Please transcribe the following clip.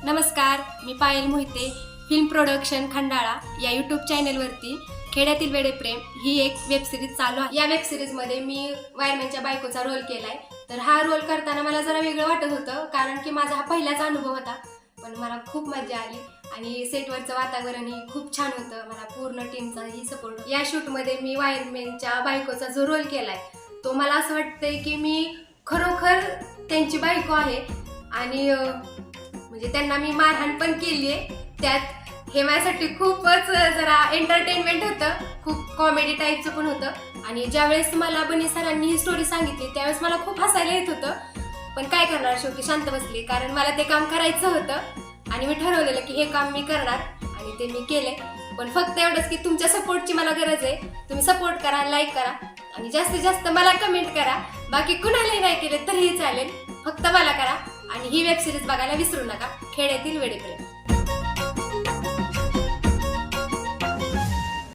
नमस्कार, मी पायल Mohite. Film production Khandala या YouTube चॅनलवरती खेड्यातील वेडेप्रेम ही एक वेबसिरीज चालू आहे. या वेबसिरीजमध्ये मी वायरमॅनच्या बायकोचा रोल केलाय. तर हा रोल करताना मला जरा वेगळं वाटत होतं, कारण की माझा हा पहिलाच अनुभव होता. पण मला खूप मजा आली आणि सेटवरचं वातावरणही खूप छान होतं. मला पूर्ण टीमचाही सपोर्ट. या शूटमध्ये मी वायरमॅनच्या बायकोचा जो रोल केलाय तो मला असं वाटतंय की मी खरोखर त्यांची बायको आहे आणि म्हणजे त्यांना मी मारहाण पण केली आहे. त्यात हे माझ्यासाठी खूपच जरा एंटरटेनमेंट होतं, खूप कॉमेडी टाईपचं पण होतं. आणि ज्यावेळेस मला बनी सरांनी ही स्टोरी सांगितली त्यावेळेस मला खूप हसायला येत होतं. पण काय करणार, शेवटी शांत बसले, कारण मला ते काम करायचं होतं आणि मी ठरवलेलं की हे काम मी करणार आणि ते मी केले. पण फक्त एवढंच की तुमच्या सपोर्टची मला गरज आहे. तुम्ही सपोर्ट करा, लाईक करा आणि जास्तीत जास्त मला कमेंट करा. बाकी कुणालाही नाही केले तरीही चालेल, फक्त मला करा. आणि ही वेब सिरीज बघायला विसरू नका, खेड्यातील वेडेप्रेम.